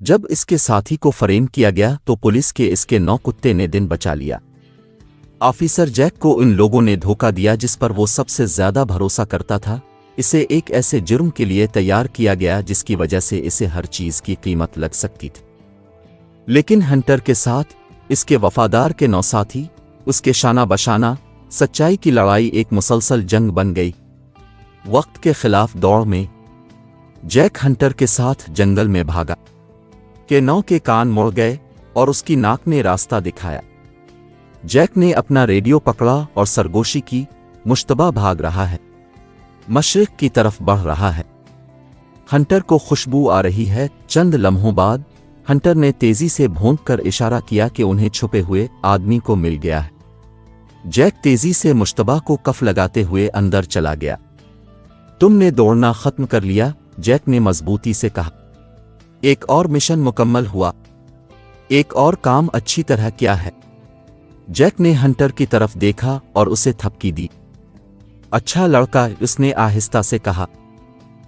जब इसके साथी को फ्रेम किया गया तो पुलिस के इसके 9 कुत्ते ने दिन बचा लिया। ऑफिसर जैक को इन लोगों ने धोखा दिया जिस पर वो सबसे ज्यादा भरोसा करता था। इसे एक ऐसे जुर्म के लिए तैयार किया गया जिसकी वजह से इसे हर चीज की कीमत लग सकती थी। लेकिन हंटर के साथ इसके वफादार के 9 साथी, उसके शाना बशाना सच्चाई की लड़ाई एक मुसलसल जंग बन गई। वक्त के खिलाफ दौड़ में जैक हंटर के साथ जंगल में भागा के 9 के कान मुड़ गए और उसकी नाक ने रास्ता दिखाया। जैक ने अपना रेडियो पकड़ा और सरगोशी की। मुश्तबा भाग रहा है, मशरिक की तरफ बढ़ रहा है। हंटर को खुशबू आ रही है। चंद लम्हों बाद हंटर ने तेजी से भौंक कर इशारा किया कि उन्हें छुपे हुए आदमी को मिल गया है। जैक तेजी से मुश्तबा को कफ लगाते हुए अंदर चला गया। तुमने दौड़ना खत्म कर लिया, जैक ने मजबूती से कहा। एक और मिशन मुकम्मल हुआ। एक और काम अच्छी तरह किया है। जैक ने हंटर की तरफ देखा और उसे थपकी दी। अच्छा लड़का, उसने आहिस्ता से कहा।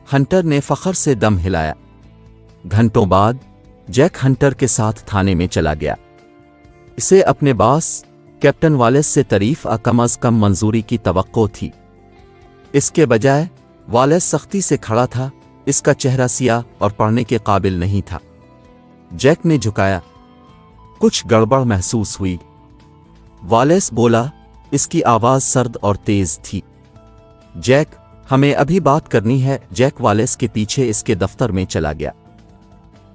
हंटर ने फख्र से दम हिलाया। घंटों बाद जैक हंटर के साथ थाने में चला गया। इसे अपने बॉस कैप्टन वालेस से तारीफ कम अज कम मंजूरी की तवक्को थी। इसके बजाय वालेस सख्ती से खड़ा था। इसका चेहरा सियाह और पढ़ने के काबिल नहीं था। जैक ने झुकाया। कुछ गड़बड़ महसूस हुई। वालेस बोला। इसकी आवाज सर्द और तेज थी। जैक, हमें अभी बात करनी है। जैक वालेस के पीछे इसके दफ्तर में चला गया।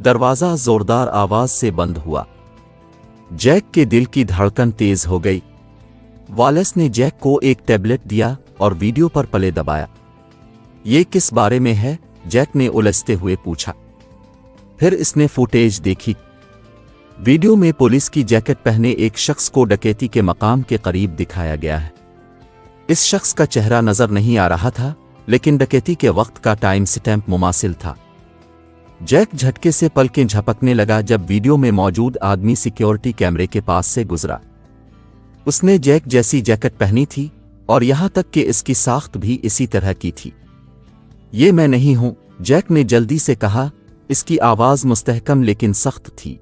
दरवाजा जोरदार आवाज से बंद हुआ। जैक के दिल की धड़कन तेज हो गई। वालेस ने जैक को एक टैबलेट दिया और वीडियो पर प्ले दबाया। ये किस बारे में है? जैक ने उलझते हुए पूछा। फिर इसने फुटेज देखी। वीडियो में पुलिस की जैकेट पहने एक शख्स को डकैती के मकाम के करीब दिखाया गया है। इस शख्स का चेहरा नजर नहीं आ रहा था, लेकिन डकैती के वक्त का टाइम स्टैम्प मुमासिल था। जैक झटके से पलकें झपकने लगा जब वीडियो में मौजूद आदमी सिक्योरिटी कैमरे के पास से गुजरा। उसने जैक जैसी जैकेट पहनी थी और यहां तक कि इसकी साख्त भी इसी तरह की थी। ये मैं नहीं हूं, जैक ने जल्दी से कहा। इसकी आवाज मुस्तहकम लेकिन सख्त थी।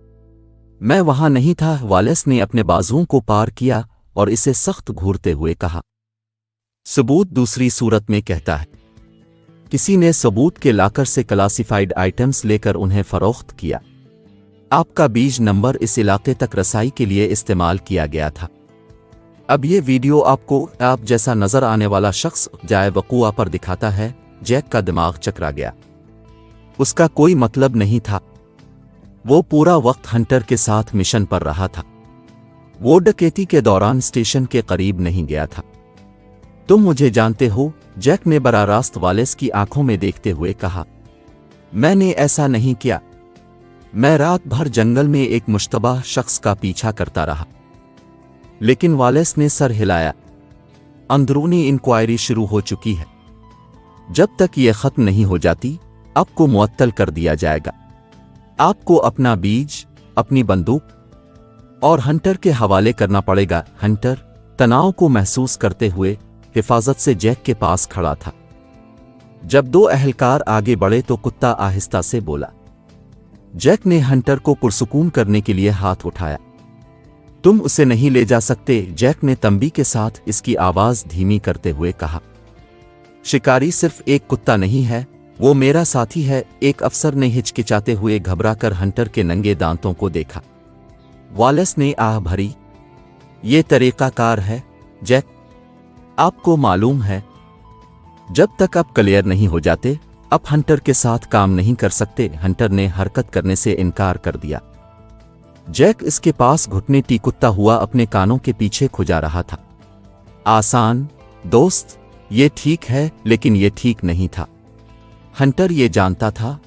मैं वहां नहीं था। वालेस ने अपने बाजुओं को पार किया और इसे सख्त घूरते हुए कहा। सबूत दूसरी सूरत में कहता है, किसी ने सबूत के लाकर से क्लासिफाइड आइटम्स लेकर उन्हें फरोख्त किया। आपका बीज नंबर इस इलाके तक रसाई के लिए इस्तेमाल किया गया था। अब ये वीडियो आपको आप जैसा नजर आने वाला शख्स जाए वक़ुआ पर दिखाता है। जैक का दिमाग चकरा गया। उसका कोई मतलब नहीं था। वो पूरा वक्त हंटर के साथ मिशन पर रहा था। वो डकैती के दौरान स्टेशन के करीब नहीं गया था। तुम मुझे जानते हो? जैक ने बराह रास्त वालेस की आंखों में देखते हुए कहा। मैंने ऐसा नहीं किया। मैं रात भर जंगल में एक मुश्तबा शख्स का पीछा करता रहा। लेकिन वालेस ने सर हिलाया। अंदरूनी इंक्वायरी शुरू हो चुकी है। जब तक ये खत्म नहीं हो जाती, आपको मुअत्तल कर दिया जाएगा। आपको अपना बीज, अपनी बंदूक और हंटर के हवाले करना पड़ेगा। हंटर तनाव को महसूस करते हुए हिफाजत से जैक के पास खड़ा था। जब 2 अहलकार आगे बढ़े तो कुत्ता आहिस्ता से बोला। जैक ने हंटर को पुरसुकून करने के लिए हाथ उठाया। तुम उसे नहीं ले जा सकते, जैक ने तंबी के साथ इसकी आवाज धीमी करते हुए कहा। शिकारी सिर्फ एक कुत्ता नहीं है, वो मेरा साथी है। एक अफसर ने हिचकिचाते हुए घबराकर हंटर के नंगे दांतों को देखा। वालेस ने आह भरी। ये तरीकाकार है जैक, आपको मालूम है, जब तक आप क्लियर नहीं हो जाते आप हंटर के साथ काम नहीं कर सकते। हंटर ने हरकत करने से इनकार कर दिया। जैक इसके पास घुटने टीकुत्ता हुआ अपने कानों के पीछे खुजा रहा था। आसान दोस्त, ये ठीक है, लेकिन ये ठीक नहीं था। हंटर ये जानता था।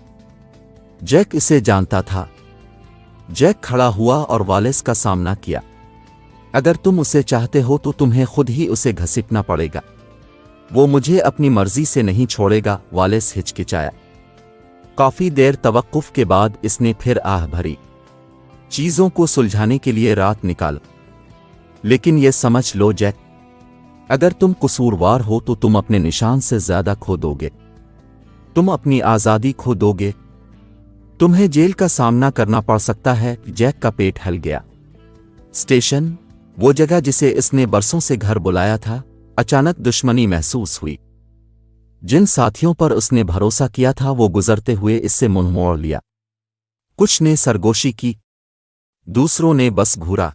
जैक इसे जानता था। जैक खड़ा हुआ और वालेस का सामना किया। अगर तुम उसे चाहते हो तो तुम्हें खुद ही उसे घसीटना पड़ेगा। वो मुझे अपनी मर्जी से नहीं छोड़ेगा। वालेस हिचकिचाया। काफी देर तवक्कुफ के बाद इसने फिर आह भरी। चीजों को सुलझाने के लिए रात निकालो, लेकिन ये समझ लो जैक, अगर तुम कसूरवार हो तो तुम अपने निशान से ज्यादा खो दोगे। तुम अपनी आजादी खो दोगे। तुम्हें जेल का सामना करना पड़ सकता है। जैक का पेट हिल गया। स्टेशन, वो जगह जिसे इसने बरसों से घर बुलाया था, अचानक दुश्मनी महसूस हुई। जिन साथियों पर उसने भरोसा किया था वो गुजरते हुए इससे मुंह मोड़ लिया। कुछ ने सरगोशी की, दूसरों ने बस घूरा।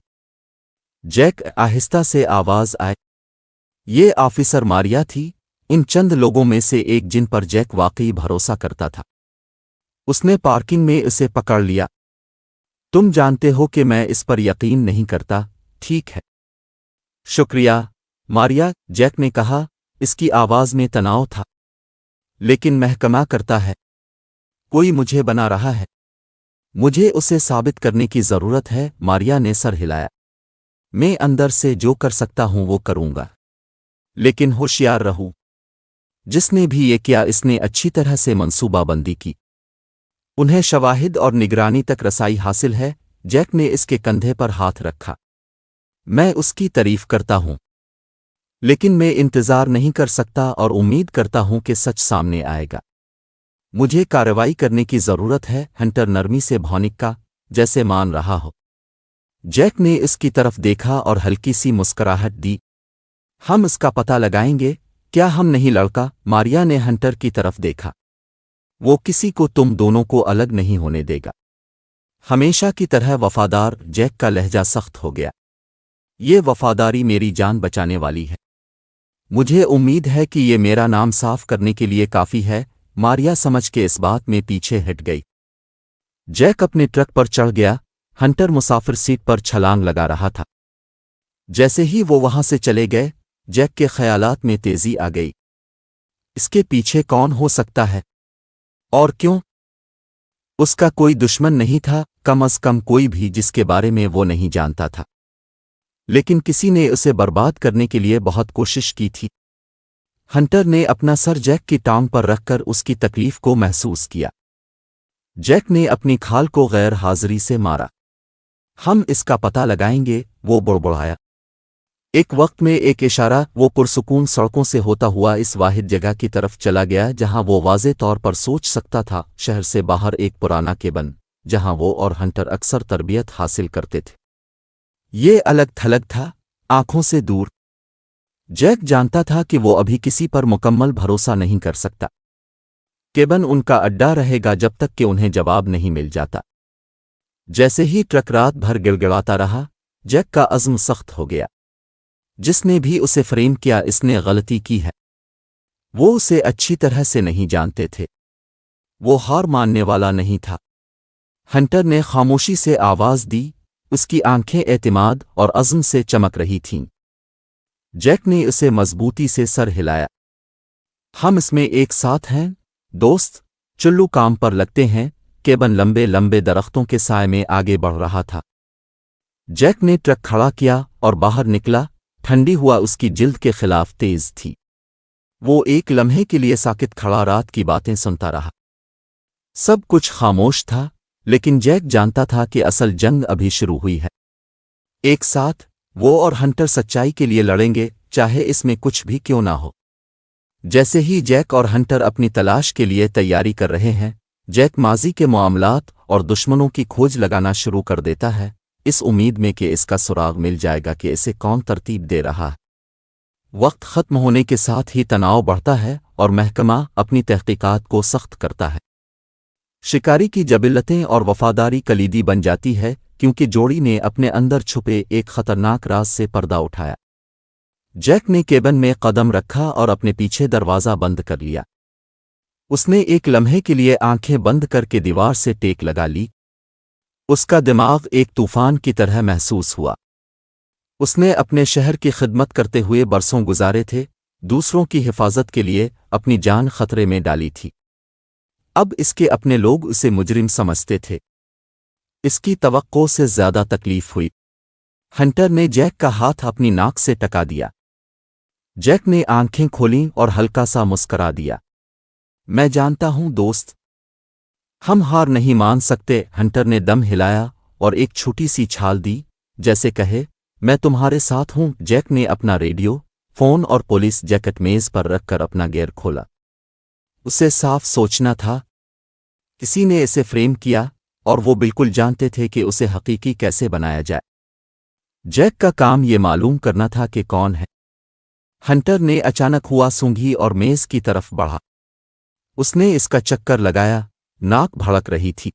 जैक आहिस्ता से आवाज आए। ये ऑफिसर मारिया थी, इन चंद लोगों में से एक जिन पर जैक वाकई भरोसा करता था। उसने पार्किंग में इसे पकड़ लिया। तुम जानते हो कि मैं इस पर यकीन नहीं करता, ठीक है? शुक्रिया, मारिया, जैक ने कहा। इसकी आवाज में तनाव था। लेकिन महकमा करता है। कोई मुझे बना रहा है। मुझे उसे साबित करने की जरूरत है। मारिया ने सर हिलाया। मैं अंदर से जो कर सकता हूं वो करूंगा। लेकिन होशियार रहूं। जिसने भी ये किया इसने अच्छी तरह से मंसूबाबंदी की। उन्हें शवाहिद और निगरानी तक रसाई हासिल है। जैक ने इसके कंधे पर हाथ रखा। मैं उसकी तारीफ करता हूं, लेकिन मैं इंतजार नहीं कर सकता और उम्मीद करता हूं कि सच सामने आएगा। मुझे कार्रवाई करने की जरूरत है। हंटर नरमी से भौनिक्का, जैसे मान रहा हो। जैक ने इसकी तरफ देखा और हल्की सी मुस्कुराहट दी। हम इसका पता लगाएंगे, क्या हम नहीं लड़का? मारिया ने हंटर की तरफ देखा। वो किसी को तुम दोनों को अलग नहीं होने देगा। हमेशा की तरह वफादार। जैक का लहजा सख्त हो गया। ये वफादारी मेरी जान बचाने वाली है। मुझे उम्मीद है कि ये मेरा नाम साफ करने के लिए काफी है। मारिया समझ के इस बात में पीछे हट गई। जैक अपने ट्रक पर चढ़ गया। हंटर मुसाफिर सीट पर छलांग लगा रहा था। जैसे ही वो वहां से चले गए, जैक के ख्यालात में तेजी आ गई। इसके पीछे कौन हो सकता है? और क्यों? उसका कोई दुश्मन नहीं था, कम अज कम कोई भी जिसके बारे में वो नहीं जानता था। लेकिन किसी ने उसे बर्बाद करने के लिए बहुत कोशिश की थी। हंटर ने अपना सर जैक की टांग पर रखकर उसकी तकलीफ को महसूस किया। जैक ने अपनी खाल को गैर हाजिरी से मारा। हम इसका पता लगाएंगे, वो बुड़बुड़ाया। एक वक्त में एक इशारा। वो पुरसुकून सड़कों से होता हुआ इस वाहिद जगह की तरफ चला गया जहां वो वाज़े तौर पर सोच सकता था। शहर से बाहर एक पुराना केबन, जहां वो और हंटर अक्सर तरबियत हासिल करते थे। ये अलग थलग था, आंखों से दूर। जैक जानता था कि वो अभी किसी पर मुकम्मल भरोसा नहीं कर सकता। केबन उनका अड्डा रहेगा जब तक कि उन्हें जवाब नहीं मिल जाता। जैसे ही ट्रक रात भर गिड़गिड़ाता रहा, जैक का अज़्म सख्त हो गया। जिसने भी उसे फ्रेम किया इसने गलती की है। वो उसे अच्छी तरह से नहीं जानते थे। वो हार मानने वाला नहीं था। हंटर ने खामोशी से आवाज दी। उसकी आंखें एतमाद और अज़्म से चमक रही थीं। जैक ने उसे मजबूती से सर हिलाया। हम इसमें एक साथ हैं, दोस्त। चुल्लू काम पर लगते हैं। केबन लंबे लंबे दरख्तों के साए में आगे बढ़ रहा था। जैक ने ट्रक खड़ा किया और बाहर निकला। ठंडी हुआ उसकी जिल्द के खिलाफ तेज थी। वो एक लम्हे के लिए साकित खड़ा रात की बातें सुनता रहा। सब कुछ खामोश था, लेकिन जैक जानता था कि असल जंग अभी शुरू हुई है। एक साथ वो और हंटर सच्चाई के लिए लड़ेंगे, चाहे इसमें कुछ भी क्यों ना हो। जैसे ही जैक और हंटर अपनी तलाश के लिए तैयारी कर रहे हैं, जैक माजी के मामलात और दुश्मनों की खोज लगाना शुरू कर देता है, इस उम्मीद में कि इसका सुराग मिल जाएगा कि इसे कौन तरतीब दे रहा है। वक्त खत्म होने के साथ ही तनाव बढ़ता है और महकमा अपनी तहकीकात को सख्त करता है। शिकारी की जबिलतें और वफादारी कलीदी बन जाती है, क्योंकि जोड़ी ने अपने अंदर छुपे एक खतरनाक राज से पर्दा उठाया। जैक ने केबन में कदम रखा और अपने पीछे दरवाज़ा बंद कर लिया। उसने एक लम्हे के लिए आंखें बंद करके दीवार से टेक लगा ली। उसका दिमाग एक तूफान की तरह महसूस हुआ। उसने अपने शहर की खिदमत करते हुए बरसों गुजारे थे, दूसरों की हिफाजत के लिए अपनी जान खतरे में डाली थी। अब इसके अपने लोग उसे मुजरिम समझते थे। इसकी तवक्को से ज्यादा तकलीफ हुई। हंटर ने जैक का हाथ अपनी नाक से टका दिया। जैक ने आंखें खोलीं और हल्का सा मुस्करा दिया। मैं जानता हूं दोस्त, हम हार नहीं मान सकते। हंटर ने दम हिलाया और एक छोटी सी छाल दी, जैसे कहे, मैं तुम्हारे साथ हूं। जैक ने अपना रेडियो, फोन और पुलिस जैकेट मेज पर रखकर अपना गियर खोला। उसे साफ सोचना था। किसी ने इसे फ्रेम किया और वो बिल्कुल जानते थे कि उसे हकीकी कैसे बनाया जाए। जैक का काम ये मालूम करना था कि कौन है। हंटर ने अचानक हुआ सूंघी और मेज की तरफ बढ़ा। उसने इसका चक्कर लगाया, नाक भड़क रही थी।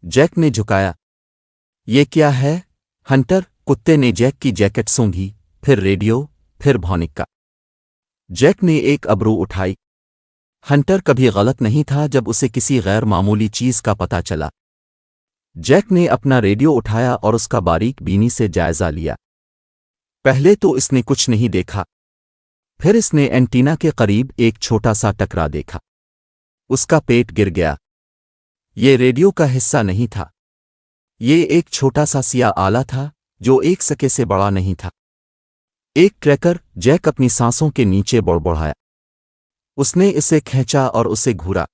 जैक ने झुकाया। ये क्या है? हंटर कुत्ते ने जैक की जैकेट सूंघी, फिर रेडियो, फिर भौनिक्का। जैक ने एक अबरू उठाई। हंटर कभी गलत नहीं था जब उसे किसी गैर मामूली चीज का पता चला। जैक ने अपना रेडियो उठाया और उसका बारीक बीनी से जायजा लिया। पहले तो इसने कुछ नहीं देखा, फिर इसने एंटीना के करीब एक छोटा सा टकरा देखा। उसका पेट गिर गया। ये रेडियो का हिस्सा नहीं था। ये एक छोटा सा सिया आला था जो एक सके से बड़ा नहीं था। एक ट्रैकर। जैक अपनी सांसों के नीचे बड़बड़ाया। उसने इसे खींचा और उसे घूरा।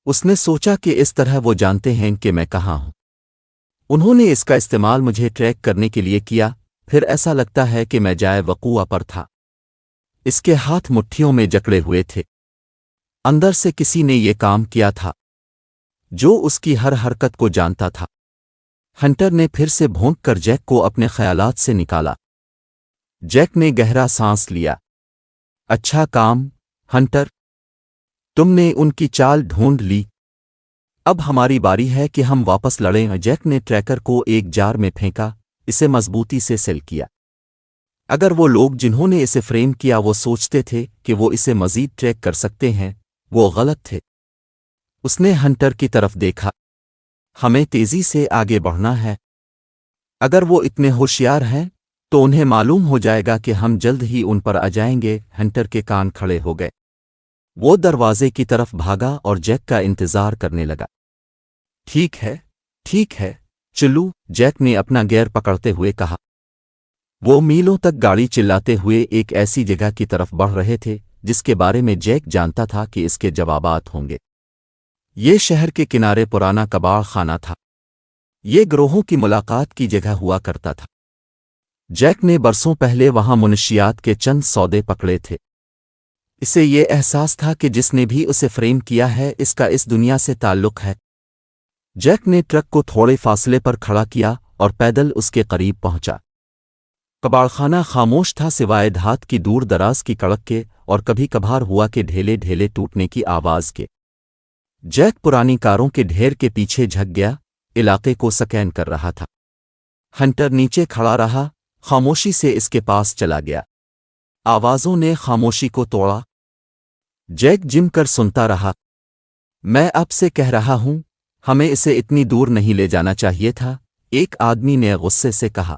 उसने सोचा कि इस तरह वो जानते हैं कि मैं कहाँ हूं। उन्होंने इसका इस्तेमाल मुझे ट्रैक करने के लिए किया, फिर ऐसा लगता है कि मैं जाए वक़ूआ पर था। इसके हाथ मुट्ठियों में जकड़े हुए थे। अंदर से किसी ने ये काम किया था, जो उसकी हर हरकत को जानता था। हंटर ने फिर से भौंक कर जैक को अपने ख्यालात से निकाला। जैक ने गहरा सांस लिया। अच्छा काम, हंटर। तुमने उनकी चाल ढूंढ ली। अब हमारी बारी है कि हम वापस लड़ें। जैक ने ट्रैकर को एक जार में फेंका, इसे मजबूती से सेल किया। अगर वो लोग जिन्होंने इसे फ्रेम किया वो सोचते थे कि वो इसे मजीद ट्रैक कर सकते हैं, वो गलत थे। उसने हंटर की तरफ देखा। हमें तेजी से आगे बढ़ना है। अगर वो इतने होशियार हैं तो उन्हें मालूम हो जाएगा कि हम जल्द ही उन पर आ जाएंगे। हंटर के कान खड़े हो गए। वो दरवाजे की तरफ भागा और जैक का इंतजार करने लगा। ठीक है, चलू, जैक ने अपना गियर पकड़ते हुए कहा। वो मीलों तक गाड़ी चिल्लाते हुए एक ऐसी जगह की तरफ बढ़ रहे थे जिसके बारे में जैक जानता था कि इसके जवाबात होंगे। ये शहर के किनारे पुराना कबाड़ खाना था। ये ग्रोहों की मुलाकात की जगह हुआ करता था। जैक ने बरसों पहले वहां मुनशियात के चंद सौदे पकड़े थे। इसे ये एहसास था कि जिसने भी उसे फ्रेम किया है इसका इस दुनिया से ताल्लुक है। जैक ने ट्रक को थोड़े फासले पर खड़ा किया और पैदल उसके करीब पहुंचा। कबाड़खाना खामोश था सिवाय धात की दूर दराज की कड़क के और कभी कभार हुआ के ढेले ढेले टूटने की आवाज के। जैक पुरानी कारों के ढेर के पीछे झक गया, इलाके को स्कैन कर रहा था। हंटर नीचे खड़ा रहा, खामोशी से इसके पास चला गया। आवाज़ों ने खामोशी को तोड़ा। जैक जिम कर सुनता रहा। मैं अब से कह रहा हूं, हमें इसे इतनी दूर नहीं ले जाना चाहिए था, एक आदमी ने गुस्से से कहा।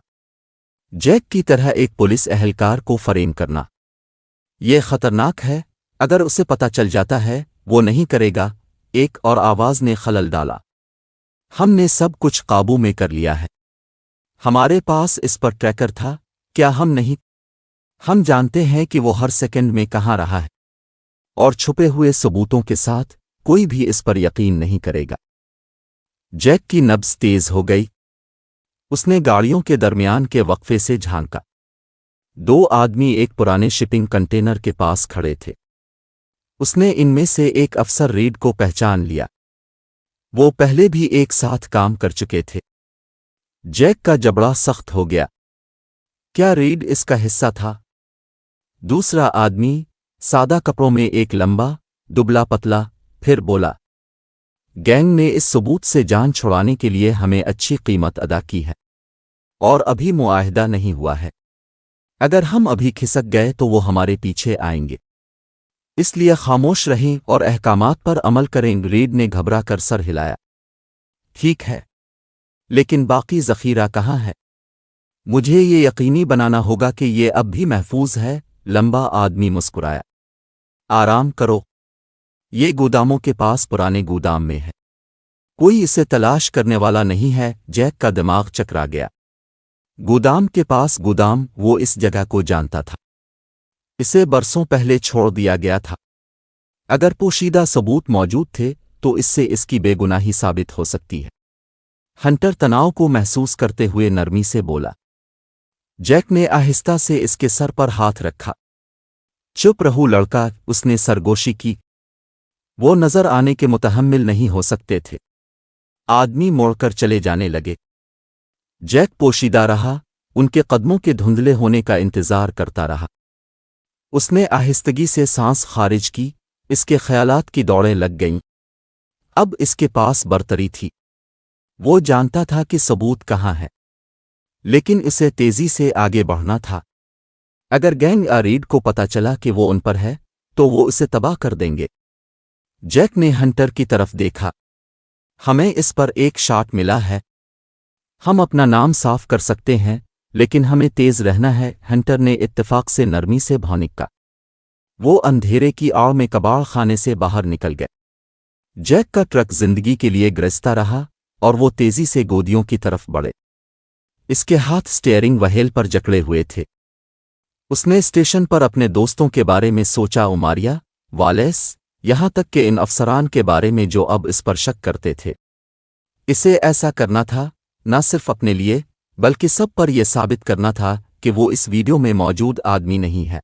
जैक की तरह एक पुलिस एहलकार को फरेम करना यह खतरनाक है। अगर उसे पता चल जाता है वो नहीं करेगा। एक और आवाज़ ने खलल डाला। हमने सब कुछ काबू में कर लिया है। हमारे पास इस पर ट्रैकर था, क्या हम नहीं? हम जानते हैं कि वो हर सेकंड में कहाँ रहा है, और छुपे हुए सबूतों के साथ कोई भी इस पर यकीन नहीं करेगा। जैक की नब्ज तेज हो गई। उसने गाड़ियों के दरमियान के वक्फे से झांका। दो आदमी एक पुराने शिपिंग कंटेनर के पास खड़े थे। उसने इनमें से एक अफसर रीड को पहचान लिया। वो पहले भी एक साथ काम कर चुके थे। जैक का जबड़ा सख्त हो गया। क्या रीड इसका हिस्सा था? दूसरा आदमी, सादा कपड़ों में एक लंबा, दुबला पतला, फिर बोला। गैंग ने इस सबूत से जान छुड़ाने के लिए हमें अच्छी कीमत अदा की है, और अभी मुआहिदा नहीं हुआ है। अगर हम अभी खिसक गए तो वो हमारे पीछे आएंगे, इसलिए खामोश रहें और अहकामात पर अमल करें। रीड ने घबरा कर सर हिलाया। ठीक है, लेकिन बाकी ज़ख़ीरा कहाँ है? मुझे ये यकीनी बनाना होगा कि ये अब भी महफूज है। लंबा आदमी मुस्कुराया। आराम करो, ये गोदामों के पास पुराने गोदाम में है। कोई इसे तलाश करने वाला नहीं है। जैक का दिमाग चकरा गया। गोदाम के पास गोदाम, वो इस जगह को जानता था। इसे बरसों पहले छोड़ दिया गया था। अगर पोशीदा सबूत मौजूद थे तो इससे इसकी बेगुनाही साबित हो सकती है। हंटर तनाव को महसूस करते हुए नरमी से बोला। जैक ने आहिस्ता से इसके सर पर हाथ रखा। चुप रहो लड़का, उसने सरगोशी की। वो नजर आने के मुतहम्मिल नहीं हो सकते थे। आदमी मोड़कर चले जाने लगे। जैक पोशीदा रहा, उनके कदमों के धुंधले होने का इंतजार करता रहा। उसने आहिस्तगी से सांस खारिज की, इसके ख्यालात की दौड़ें लग गईं। अब इसके पास बरतरी थी। वो जानता था कि सबूत कहाँ है, लेकिन इसे तेजी से आगे बढ़ना था। अगर गैंग या रीड को पता चला कि वो उन पर है, तो वो उसे तबाह कर देंगे। जैक ने हंटर की तरफ देखा। हमें इस पर एक शॉट मिला है। हम अपना नाम साफ कर सकते हैं, लेकिन हमें तेज रहना है। हंटर ने इत्तेफाक से नरमी से भौनिक्का। वो अंधेरे की आड़ में कबाड़ खाने से बाहर निकल गए। जैक का ट्रक जिंदगी के लिए ग्रसता रहा और वो तेजी से गोदियों की तरफ बढ़े। इसके हाथ स्टीयरिंग व्हील पर जकड़े हुए थे। उसने स्टेशन पर अपने दोस्तों के बारे में सोचा, उमारिया, वालेस, यहां तक कि इन अफसरान के बारे में जो अब इस पर शक करते थे। इसे ऐसा करना था, न सिर्फ अपने लिए बल्कि सब पर यह साबित करना था कि वो इस वीडियो में मौजूद आदमी नहीं है।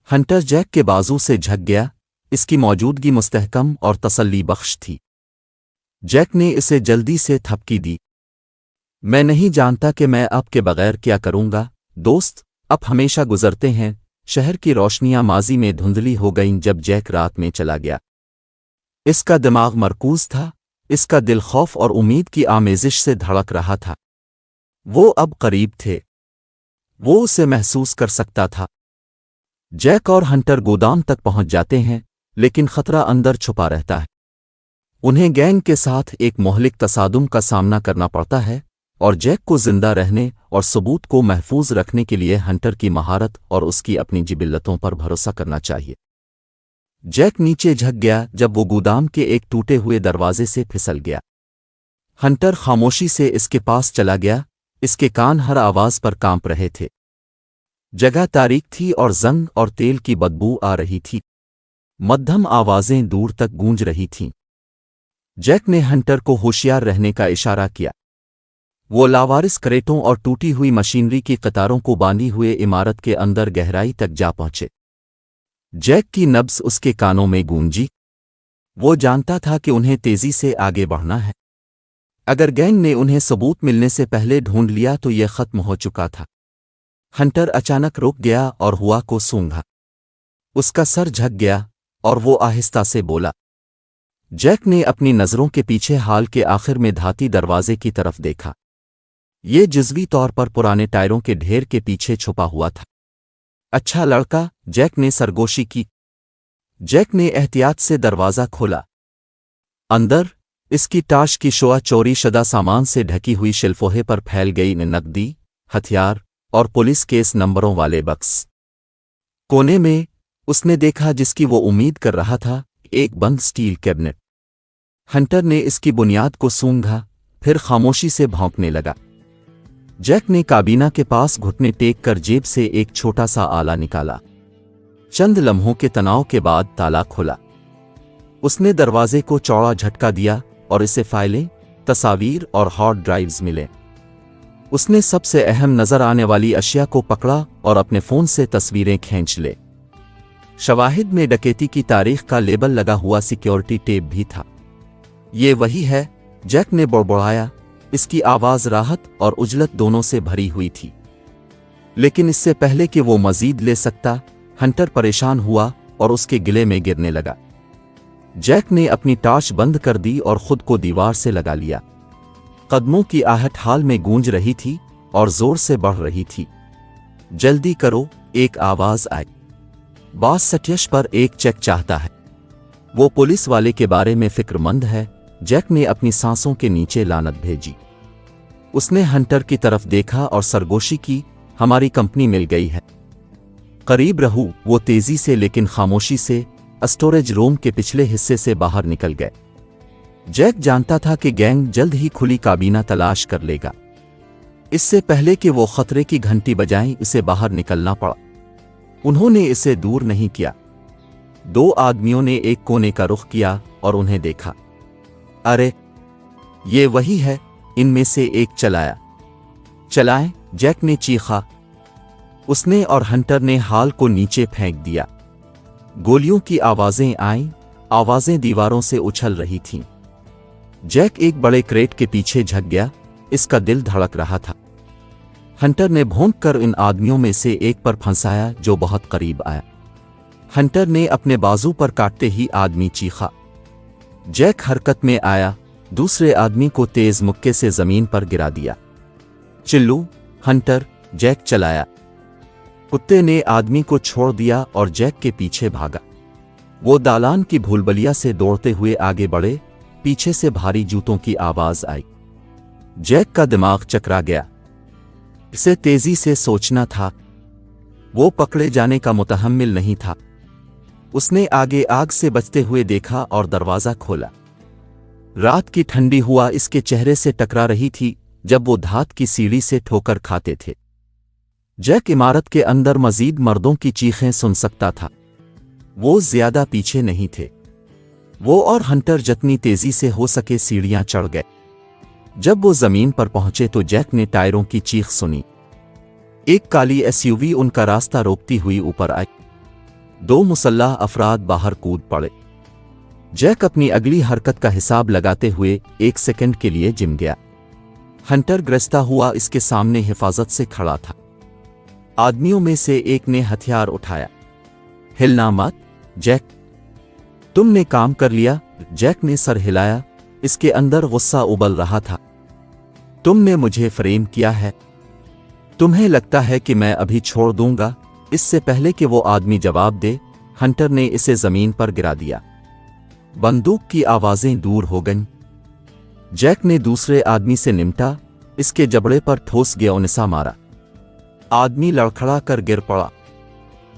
हंटर जैक के बाजू से झक गया। इसकी मौजूदगी मुस्तहकम और तसल्ली बख्श थी। जैक ने इसे जल्दी से थपकी दी। मैं नहीं जानता कि मैं आपके बगैर क्या करूंगा, दोस्त। अब हमेशा गुजरते हैं। शहर की रोशनियां माजी में धुंधली हो गईं जब जैक रात में चला गया। इसका दिमाग मरकूज था, इसका दिल खौफ और उम्मीद की आमेजिश से धड़क रहा था। वो अब करीब थे। वो उसे महसूस कर सकता था। जैक और हंटर गोदाम तक पहुंच जाते हैं, लेकिन खतरा अंदर छुपा रहता है। उन्हें गैंग के साथ एक मोहलिक तसादुम का सामना करना पड़ता है, और जैक को जिंदा रहने और सबूत को महफूज रखने के लिए हंटर की महारत और उसकी अपनी जिबिल्लतों पर भरोसा करना चाहिए। जैक नीचे झक गया जब वो गोदाम के एक टूटे हुए दरवाजे से फिसल गया। हंटर खामोशी से इसके पास चला गया। इसके कान हर आवाज पर कांप रहे थे। जगह तारीक थी और जंग और तेल की बदबू आ रही थी। मध्यम आवाजें दूर तक गूंज रही थीं। जैक ने हंटर को होशियार रहने का इशारा किया। वो लावारिस क्रेटों और टूटी हुई मशीनरी की कतारों को बांधी हुए इमारत के अंदर गहराई तक जा पहुंचे। जैक की नब्ज उसके कानों में गूंजी। वो जानता था कि उन्हें तेजी से आगे बढ़ना है। अगर गैंग ने उन्हें सबूत मिलने से पहले ढूंढ लिया तो यह खत्म हो चुका था। हंटर अचानक रुक गया और हुआ को सूंघा। उसका सर झक गया और वो आहिस्ता से बोला। जैक ने अपनी नज़रों के पीछे हाल के आखिर में धाती दरवाजे की तरफ देखा। ये जुज़वी तौर पर पुराने टायरों के ढेर के पीछे छुपा हुआ था। अच्छा लड़का, जैक ने सरगोशी की। जैक ने एहतियात से दरवाज़ा खोला। अंदर इसकी ताश की शोआ चोरी शुदा सामान से ढकी हुई शिल्फोहे पर फैल गई नकदी, हथियार और पुलिस केस नंबरों वाले बक्स। कोने में उसने देखा जिसकी वो उम्मीद कर रहा था, एक बंद स्टील कैबिनेट। हंटर ने इसकी बुनियाद को सूंघा, फिर खामोशी से भौंकने लगा। जैक ने काबीना के पास घुटने टेक कर जेब से एक छोटा सा आला निकाला। चंद लम्हों के तनाव के बाद ताला खोला। उसने दरवाजे को चौड़ा झटका दिया और इसे फाइलें, तस्वीर और हार्ड ड्राइव्स मिले। उसने सबसे अहम नजर आने वाली अशिया को पकड़ा और अपने फोन से तस्वीरें खींच ले। शवाहिद में डकैती की तारीख का लेबल लगा हुआ सिक्योरिटी टेप भी था। ये वही है, जैक ने बड़बड़ाया। इसकी आवाज राहत और उजलत दोनों से भरी हुई थी। लेकिन इससे पहले कि वो मजीद ले सकता, हंटर परेशान हुआ और उसके गिले में गिरने लगा। जैक ने अपनी टार्च बंद कर दी और खुद को दीवार से लगा लिया। कदमों की आहट हाल में गूंज रही थी और जोर से बढ़ रही थी। जल्दी करो, एक आवाज आई। बॉस सत्यश पर एक चेक चाहता है। वो पुलिस वाले के बारे में फिक्रमंद है। जैक ने अपनी सांसों के नीचे लानत भेजी। उसने हंटर की तरफ देखा और सरगोशी की। हमारी कंपनी मिल गई है। करीब रहूं, वो तेजी से लेकिन खामोशी से स्टोरेज रूम के पिछले हिस्से से बाहर निकल गए। जैक जानता था कि गैंग जल्द ही खुली काबीना तलाश कर लेगा। इससे पहले कि वो खतरे की घंटी बजाएं, इसे बाहर निकलना पड़ा। उन्होंने इसे दूर नहीं किया। दो आदमियों ने एक कोने का रुख किया और उन्हें देखा। अरे, ये वही है, इनमें से एक चलाया। चलाएं, जैक ने चीखा। उसने और हंटर ने हाल को नीचे फेंक दिया। गोलियों की आवाजें आईं, आवाजें दीवारों से उछल रही थीं। जैक एक बड़े क्रेट के पीछे झक गया, इसका दिल धड़क रहा था। हंटर ने भौंक कर इन आदमियों में से एक पर फंसाया जो बहुत करीब आया। हंटर ने अपने बाजू पर काटते ही आदमी चीखा। जैक हरकत में आया, दूसरे आदमी को तेज मुक्के से जमीन पर गिरा दिया। चिल्लू, हंटर, जैक चलाया। कुत्ते ने आदमी को छोड़ दिया और जैक के पीछे भागा। वो दालान की भूलभुलैया से दौड़ते हुए आगे बढ़े, पीछे से भारी जूतों की आवाज आई। जैक का दिमाग चकरा गया। इसे तेजी से सोचना था। वो पकड़े जाने का मुतहम्मिल नहीं था। उसने आगे आग से बचते हुए देखा और दरवाजा खोला। रात की ठंडी हवा इसके चेहरे से टकरा रही थी जब वो धात की सीढ़ी से ठोकर खाते थे। जैक इमारत के अंदर मजीद मर्दों की चीखें सुन सकता था। वो ज्यादा पीछे नहीं थे। वो और हंटर जितनी तेजी से हो सके सीढ़ियां चढ़ गए। जब वो जमीन पर पहुंचे तो जैक ने टायरों की चीख सुनी। एक काली एसयूवी उनका रास्ता रोकती हुई ऊपर आई। 2 मुसल्लाह अफराद बाहर कूद पड़े। जैक अपनी अगली हरकत का हिसाब लगाते हुए 1 सेकंड के लिए जिम गया। हंटर ग्रस्ता हुआ इसके सामने हिफाजत से खड़ा था। आदमियों में से एक ने हथियार उठाया। हिलना मत, जैक। तुमने काम कर लिया। जैक ने सर हिलाया, इसके अंदर गुस्सा उबल रहा था। तुमने मुझे फ्रेम किया है। तुम्हें लगता है कि मैं अभी छोड़ दूंगा? इससे पहले कि वो आदमी जवाब दे, हंटर ने इसे जमीन पर गिरा दिया। बंदूक की आवाजें दूर हो गईं। जैक ने दूसरे आदमी से निमटा, इसके जबड़े पर ठोस ग्योनिसा मारा। आदमी लड़खड़ा कर गिर पड़ा।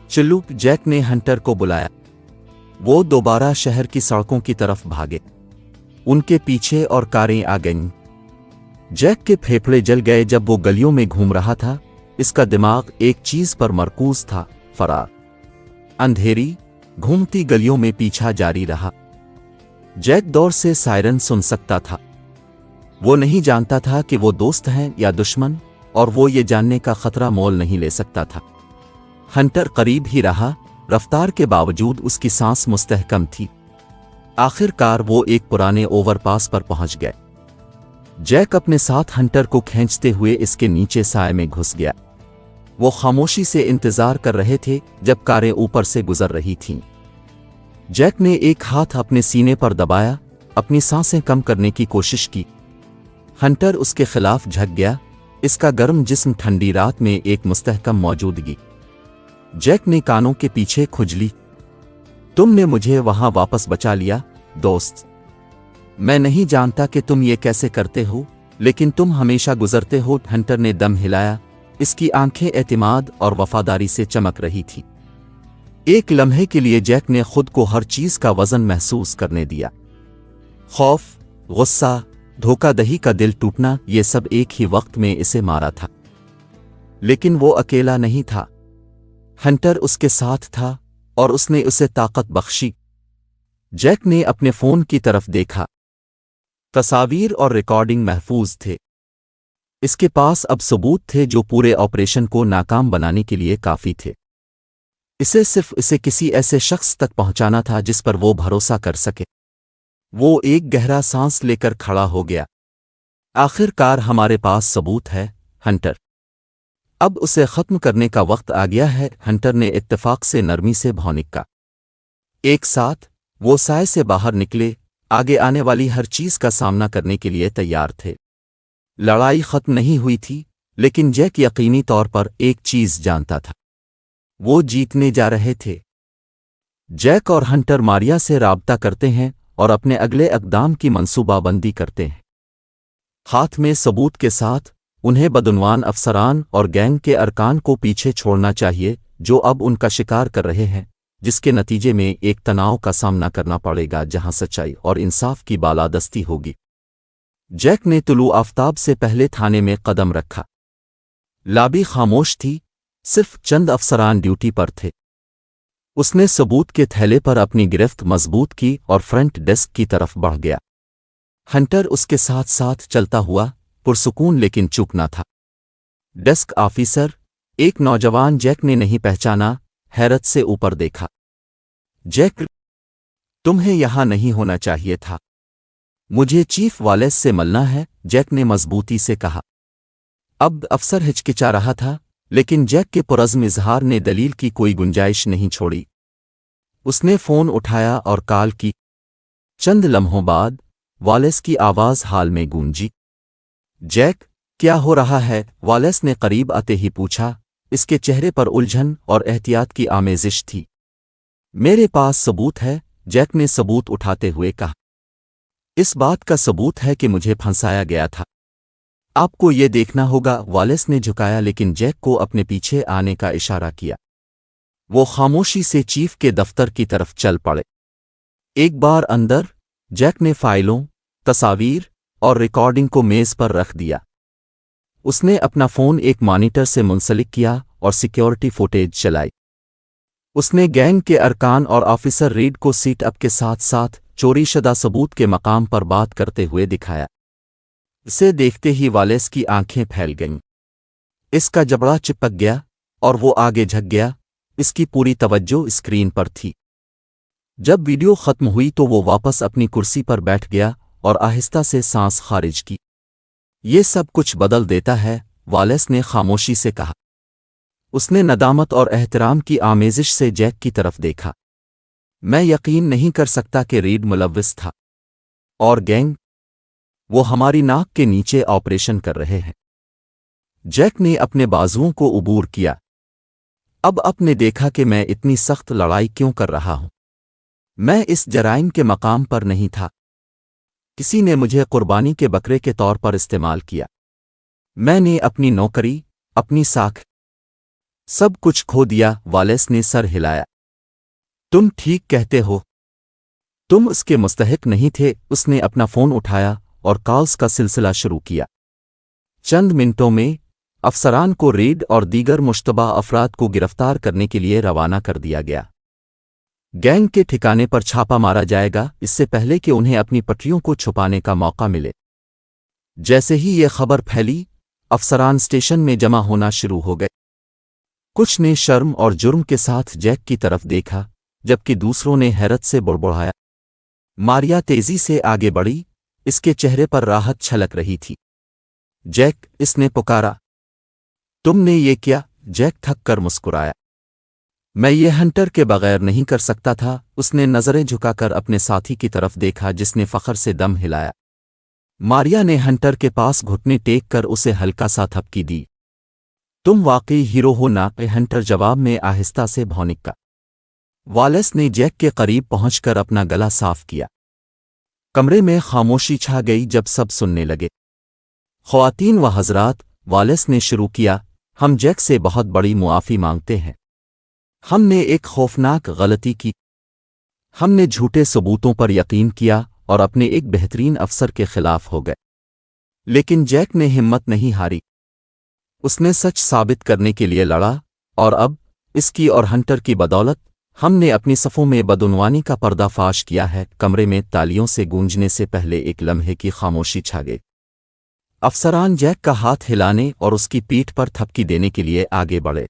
चिल्लू, जैक ने हंटर को बुलाया। वो दोबारा शहर की सड़कों की तरफ भागे। उनके पीछे और कारें आ गईं। जैक के फेफड़े जल गए जब वो गलियों में घूम रहा था। इसका दिमाग एक चीज पर मरकूज था, फरार। अंधेरी, घूमती गलियों में पीछा जारी रहा। जैक दौर से सायरन सुन सकता था। वो नहीं जानता था कि वो दोस्त हैं या दुश्मन, और वो ये जानने का खतरा मोल नहीं ले सकता था। हंटर करीब ही रहा, रफ्तार के बावजूद उसकी सांस मुस्तहकम थी। आखिरकार वो एक पुराने ओवरपास पर पहुंच गए। जैक अपने साथ हंटर को खींचते हुए इसके नीचे साए में घुस गया। वो खामोशी से इंतजार कर रहे थे जब कारें ऊपर से गुजर रही थीं। जैक ने एक हाथ अपने सीने पर दबाया, अपनी सांसें कम करने की कोशिश की। हंटर उसके खिलाफ झक गया, इसका गर्म जिस्म ठंडी रात में एक मुस्तहकम मौजूदगी। जैक ने कानों के पीछे खुजली। तुमने मुझे वहां वापस बचा लिया, दोस्त। मैं नहीं जानता कि तुम ये कैसे करते हो, लेकिन तुम हमेशा गुजरते हो। हंटर ने दम हिलाया, इसकी आंखें एतमाद और वफादारी से चमक रही थी। एक लम्हे के लिए जैक ने खुद को हर चीज का वजन महसूस करने दिया। खौफ, गुस्सा, धोखाधड़ी का दिल टूटना, ये सब एक ही वक्त में इसे मारा था। लेकिन वो अकेला नहीं था। हंटर उसके साथ था और उसने उसे ताकत बख्शी। जैक ने अपने फोन की तरफ देखा। तस्वीर और रिकॉर्डिंग महफूज थे। इसके पास अब सबूत थे जो पूरे ऑपरेशन को नाकाम बनाने के लिए काफी थे। इसे किसी ऐसे शख्स तक पहुंचाना था जिस पर वो भरोसा कर सके। वो एक गहरा सांस लेकर खड़ा हो गया। आखिरकार हमारे पास सबूत है, हंटर। अब उसे खत्म करने का वक्त आ गया है। हंटर ने इत्तेफाक से नरमी से भौनिक्का। एक साथ वो साए से बाहर निकले, आगे आने वाली हर चीज का सामना करने के लिए तैयार थे। लड़ाई खत्म नहीं हुई थी, लेकिन जैक यकीनी तौर पर एक चीज जानता था, वो जीतने जा रहे थे। जैक और हंटर मारिया से राब्ता करते हैं और अपने अगले इक़दाम की मंसूबाबंदी करते हैं। हाथ में सबूत के साथ उन्हें बदउनवान अफसरान और गैंग के अरकान को पीछे छोड़ना चाहिए जो अब उनका शिकार कर रहे हैं, जिसके नतीजे में एक तनाव का सामना करना पड़ेगा जहां सच्चाई और इंसाफ की बालादस्ती होगी। जैक ने तुलू आफताब से पहले थाने में कदम रखा। लाबी खामोश थी, सिर्फ चंद अफसरान ड्यूटी पर थे। उसने सबूत के थैले पर अपनी गिरफ्त मजबूत की और फ्रंट डेस्क की तरफ बढ़ गया। हंटर उसके साथ साथ चलता हुआ, पुरसुकून लेकिन चुप न था। डेस्क ऑफिसर, एक नौजवान जैक ने नहीं पहचाना, हैरत से ऊपर देखा। जैक, تمہیں یہاں نہیں ہونا چاہیے تھا۔ مجھے چیف والیس سے ملنا ہے، جیک نے مضبوطی سے کہا۔ اب افسر ہچکچا رہا تھا، لیکن جیک کے پرعزم اظہار نے دلیل کی کوئی گنجائش نہیں چھوڑی۔ اس نے فون اٹھایا اور کال کی۔ چند لمحوں بعد والیس کی آواز حال میں گونجی۔ جیک، کیا ہو رہا ہے؟ والیس نے قریب آتے ہی پوچھا۔ اس کے چہرے پر الجھن اور احتیاط کی آمیزش تھی۔ میرے پاس ثبوت ہے، جیک نے ثبوت اٹھاتے ہوئے کہا۔ اس بات کا ثبوت ہے کہ مجھے پھنسایا گیا تھا۔ آپ کو یہ دیکھنا ہوگا۔ والیس نے جھکایا لیکن جیک کو اپنے پیچھے آنے کا اشارہ کیا۔ وہ خاموشی سے چیف کے دفتر کی طرف چل پڑے۔ ایک بار اندر، جیک نے فائلوں، تصاویر اور ریکارڈنگ کو میز پر رکھ دیا۔ اس نے اپنا فون ایک مانیٹر سے منسلک کیا اور سیکیورٹی فوٹیج چلائی۔ اس نے گینگ کے ارکان اور آفیسر ریڈ کو سیٹ اپ کے ساتھ ساتھ چوری شدہ ثبوت کے مقام پر بات کرتے ہوئے دکھایا۔ اسے دیکھتے ہی والیس کی آنکھیں پھیل گئیں۔ اس کا جبڑا چپک گیا اور وہ آگے جھک گیا۔ اس کی پوری توجہ اسکرین پر تھی۔ جب ویڈیو ختم ہوئی تو وہ واپس اپنی کرسی پر بیٹھ گیا اور آہستہ سے سانس خارج کی۔ یہ سب کچھ بدل دیتا ہے، والیس نے خاموشی سے کہا۔ اس نے ندامت اور احترام کی آمیزش سے جیک کی طرف دیکھا۔ میں یقین نہیں کر سکتا کہ ریڈ ملوث تھا۔ اور گینگ؟ وہ ہماری ناک کے نیچے آپریشن کر رہے ہیں۔ جیک نے اپنے بازوؤں کو عبور کیا۔ اب آپ نے دیکھا کہ میں اتنی سخت لڑائی کیوں کر رہا ہوں۔ میں اس جرائم کے مقام پر نہیں تھا۔ کسی نے مجھے قربانی کے بکرے کے طور پر استعمال کیا۔ میں نے اپنی نوکری، اپنی ساکھ، سب کچھ کھو دیا۔ والیس نے سر ہلایا۔ تم ٹھیک کہتے ہو۔ تم اس کے مستحق نہیں تھے۔ اس نے اپنا فون اٹھایا اور کالز کا سلسلہ شروع کیا۔ چند منٹوں میں افسران کو ریڈ اور دیگر مشتبہ افراد کو گرفتار کرنے کے لیے روانہ کر دیا گیا۔ گینگ کے ٹھکانے پر چھاپا مارا جائے گا اس سے پہلے کہ انہیں اپنی پٹریوں کو چھپانے کا موقع ملے۔ جیسے ہی یہ خبر پھیلی، افسران اسٹیشن میں جمع ہونا شروع ہو گئے۔ کچھ نے شرم اور جرم کے ساتھ جیک کی طرف دیکھا، جبکہ دوسروں نے حیرت سے بڑبڑایا۔ ماریا تیزی سے آگے بڑھی، اس کے چہرے پر راحت چھلک رہی تھی۔ جیک، اس نے پکارا۔ تم نے یہ کیا؟ جیک تھک کر مسکرایا۔ میں یہ ہنٹر کے بغیر نہیں کر سکتا تھا۔ اس نے نظریں جھکا کر اپنے ساتھی کی طرف دیکھا جس نے فخر سے دم ہلایا۔ ماریا نے ہنٹر کے پاس گھٹنے ٹیک کر اسے ہلکا سا تھپکی دی۔ تم واقعی ہیرو ہو نا؟ ہنٹر جواب میں آہستہ سے بھونکا۔ والیس نے جیک کے قریب پہنچ کر اپنا گلا صاف کیا۔ کمرے میں خاموشی چھا گئی جب سب سننے لگے۔ خواتین و حضرات، والیس نے شروع کیا، ہم جیک سے بہت بڑی معافی مانگتے ہیں۔ ہم نے ایک خوفناک غلطی کی۔ ہم نے جھوٹے ثبوتوں پر یقین کیا اور اپنے ایک بہترین افسر کے خلاف ہو گئے۔ لیکن جیک نے ہمت نہیں ہاری۔ اس نے سچ ثابت کرنے کے لیے لڑا، اور اب اس کی اور ہنٹر کی بدولت ہم نے اپنی صفوں میں بدعنوانی کا پردہ فاش کیا ہے۔ کمرے میں تالیوں سے گونجنے سے پہلے ایک لمحے کی خاموشی چھا گئی۔ افسران جیک کا ہاتھ ہلانے اور اس کی پیٹھ پر تھپکی دینے کے لیے آگے بڑھے۔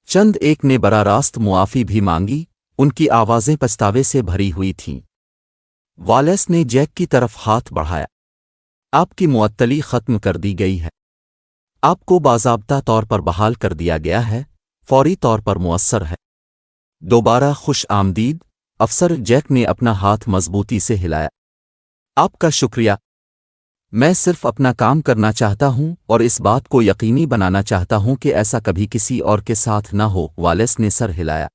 چند ایک نے براہ راست معافی بھی مانگی، ان کی آوازیں پچھتاوے سے بھری ہوئی تھیں۔ والیس نے جیک کی طرف ہاتھ بڑھایا۔ آپ کی معطلی ختم کر دی گئی ہے۔ آپ کو باضابطہ طور پر بحال کر دیا گیا ہے، فوری طور پر مؤثر ہے۔ دوبارہ خوش آمدید۔ افسر جیک نے اپنا ہاتھ مضبوطی سے ہلایا۔ آپ کا شکریہ۔ میں صرف اپنا کام کرنا چاہتا ہوں اور اس بات کو یقینی بنانا چاہتا ہوں کہ ایسا کبھی کسی اور کے ساتھ نہ ہو۔ والیس نے سر ہلایا۔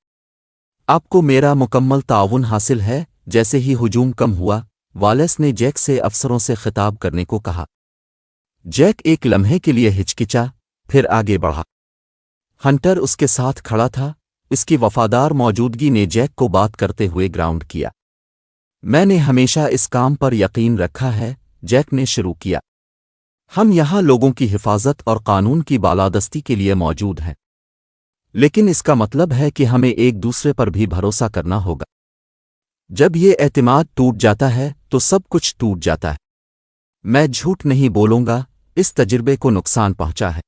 آپ کو میرا مکمل تعاون حاصل ہے۔ جیسے ہی ہجوم کم ہوا، والیس نے جیک سے افسروں سے خطاب کرنے کو کہا۔ جیک ایک لمحے کے لیے ہچکچا، پھر آگے بڑھا۔ ہنٹر اس کے ساتھ کھڑا تھا۔ اس کی وفادار موجودگی نے جیک کو بات کرتے ہوئے گراؤنڈ کیا۔ میں نے ہمیشہ اس کام پر یقین رکھا ہے، جیک نے شروع کیا۔ ہم یہاں لوگوں کی حفاظت اور قانون کی بالادستی کے لیے موجود ہیں، لیکن اس کا مطلب ہے کہ ہمیں ایک دوسرے پر بھی بھروسہ کرنا ہوگا۔ جب یہ اعتماد ٹوٹ جاتا ہے تو سب کچھ ٹوٹ جاتا ہے۔ میں جھوٹ نہیں بولوں گا، اس تجربے کو نقصان پہنچا ہے۔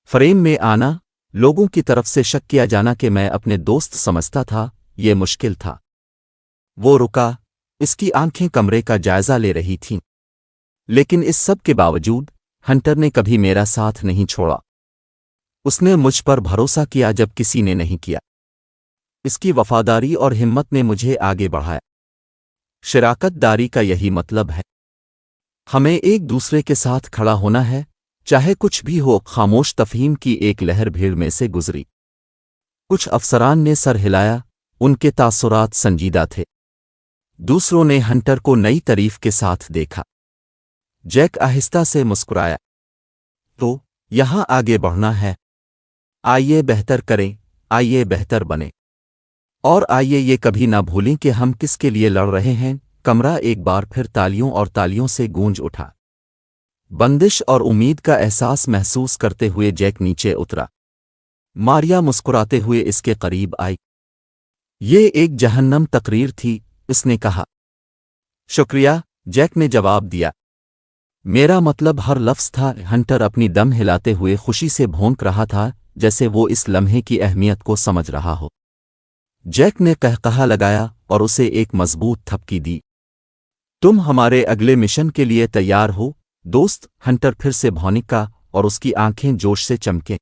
فریم میں آنا، لوگوں کی طرف سے شک کیا جانا کہ میں اپنے دوست سمجھتا تھا، یہ مشکل تھا۔ वो रुका, इसकी आंखें कमरे का जायजा ले रही थीं। लेकिन इस सब के बावजूद हंटर ने कभी मेरा साथ नहीं छोड़ा। उसने मुझ पर भरोसा किया जब किसी ने नहीं किया। इसकी वफादारी और हिम्मत ने मुझे आगे बढ़ाया। शराकतदारी का यही मतलब है। हमें एक दूसरे के साथ खड़ा होना है, चाहे कुछ भी हो। खामोश तफहीम की एक लहर भीड़ में से गुजरी। कुछ अफसरान ने सर हिलाया, उनके तासुरात संजीदा थे। दूसरों ने हंटर को नई तारीफ के साथ देखा। जैक आहिस्ता से मुस्कुराया। तो यहां आगे बढ़ना है। आइए बेहतर करें, आइए बेहतर बने। और आइए ये कभी ना भूलें कि हम किसके लिए लड़ रहे हैं। कमरा एक बार फिर तालियों और तालियों से गूंज उठा। बंदिश और उम्मीद का एहसास महसूस करते हुए जैक नीचे उतरा। मारिया मुस्कुराते हुए इसके करीब आई। ये एक जहन्नम तकरीर थी, इसने कहा। शुक्रिया, जैक ने जवाब दिया। मेरा मतलब हर लफ्ज़ था। हंटर अपनी दम हिलाते हुए खुशी से भौंक रहा था, जैसे वो इस लम्हे की अहमियत को समझ रहा हो। जैक ने कहकहा लगाया और उसे एक मजबूत थपकी दी। तुम हमारे अगले मिशन के लिए तैयार हो, दोस्त? हंटर फिर से भौंका और उसकी आंखें जोश से चमके।